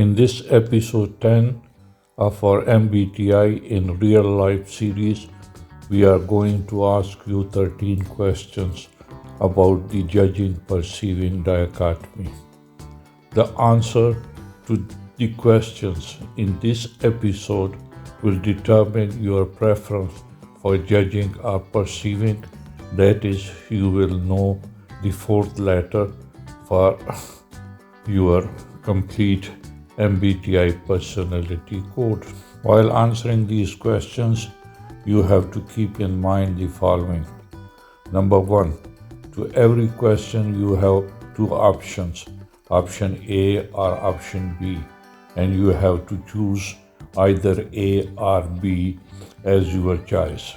In this episode 10 of our MBTI in real life series, we are going to ask you 13 questions about the judging perceiving dichotomy. The answer to the questions in this episode will determine your preference for judging or perceiving. That is, you will know the fourth letter for your complete MBTI personality code. While answering these questions, you have to keep in mind the following. Number one, to every question you have two options, option A or option B, and you have to choose either A or B as your choice.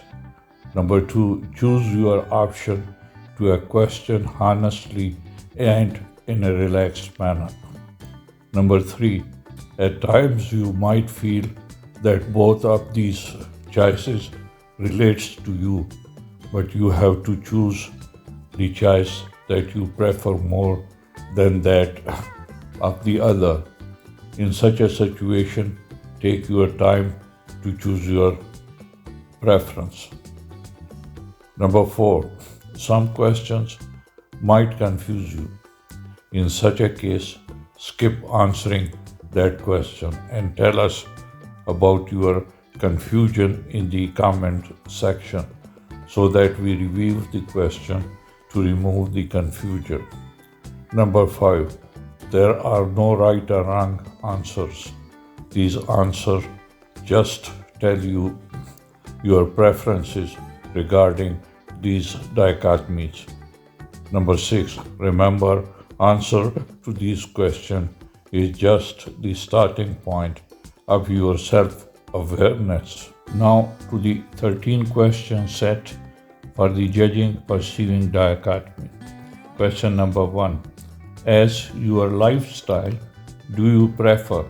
Number two, choose your option to a question honestly and in a relaxed manner. Number three, at times you might feel that both of these choices relates to you, but you have to choose the choice that you prefer more than that of the other. In such a situation, take your time to choose your preference. Number four, some questions might confuse you. In such a case, skip answering that question and tell us about your confusion in the comment section so that we review the question to remove the confusion. Number five, there are no right or wrong answers. These answers just tell you your preferences regarding these dichotomies. Number six, remember, answer to these questions is just the starting point of your self-awareness. Now to the 13 question set for the judging perceiving dichotomy. Question number one, as your lifestyle, do you prefer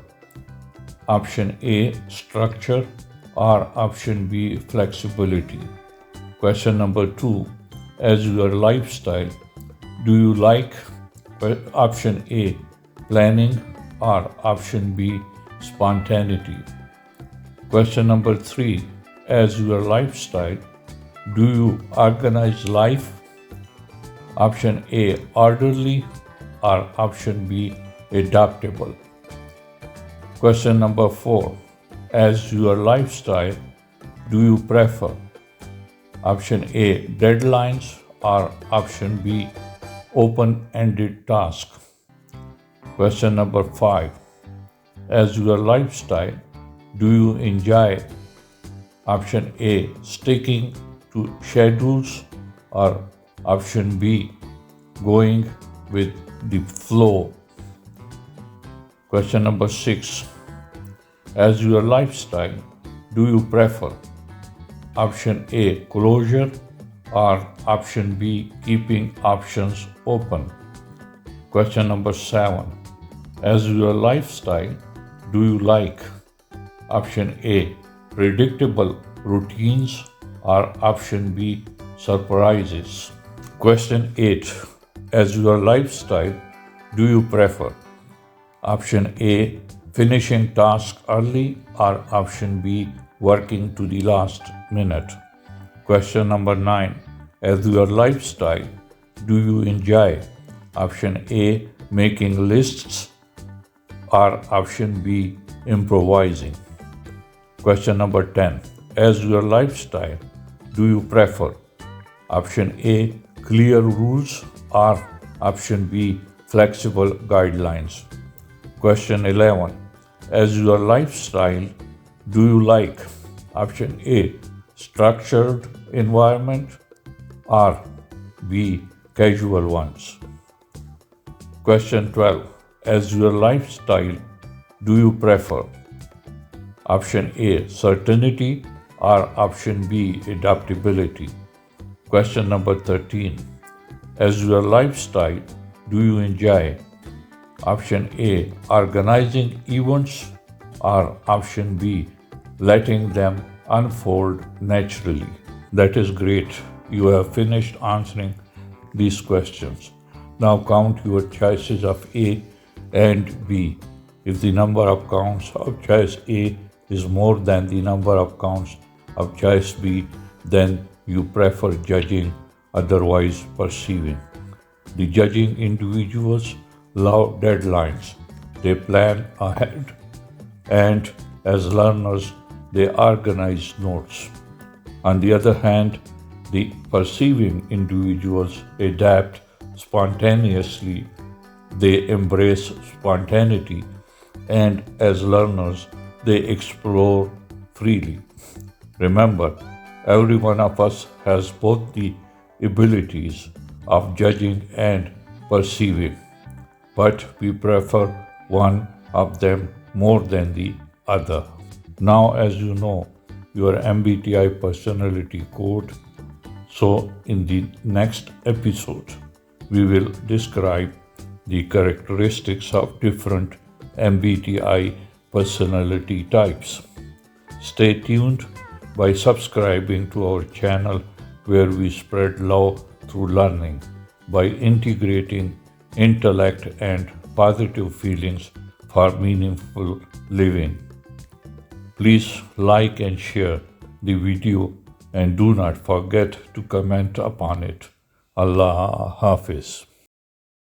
option A, structure, or option B, flexibility? Question number two, as your lifestyle, do you like option A, planning, or option B, spontaneity? Question number three, as your lifestyle, do you organize life? Option A, orderly, or option B, adaptable? Question number four, as your lifestyle, do you prefer option A, deadlines, or option B, open-ended task? Question number five, as your lifestyle, do you enjoy option A, sticking to schedules, or option B, going with the flow? Question number six, as your lifestyle, do you prefer option A, closure, or option B, keeping options open? Question number seven, as your lifestyle, do you like option A, predictable routines, or option B, surprises? Question 8, as your lifestyle, do you prefer option A, finishing tasks early, or option B, working to the last minute? Question number 9, as your lifestyle, do you enjoy option A, making lists, or option B, improvising? Question number 10, as your lifestyle, do you prefer option A, clear rules, or option B, flexible guidelines? Question 11, as your lifestyle, do you like option A, structured environment, or B, casual ones? Question 12, as your lifestyle, do you prefer option A, certainty, or option B, adaptability? Question number 13, as your lifestyle, do you enjoy option A, organizing events, or option B, letting them unfold naturally? That is great. You have finished answering these questions. Now count your choices of A and B If the number of counts of choice A is more than the number of counts of choice B, then you prefer judging, otherwise perceiving. The judging individuals love deadlines. They plan ahead, and as learners, they organize notes. On the other hand, the perceiving individuals adapt spontaneously. They embrace spontaneity, and as learners, they explore freely. Remember, every one of us has both the abilities of judging and perceiving, but we prefer one of them more than the other. Now, as you know, your MBTI personality code. So, in the next episode, we will describe the characteristics of different MBTI personality types. Stay tuned by subscribing to our channel where we spread love through learning by integrating intellect and positive feelings for meaningful living. Please like and share the video and do not forget to comment upon it. Allah Hafiz.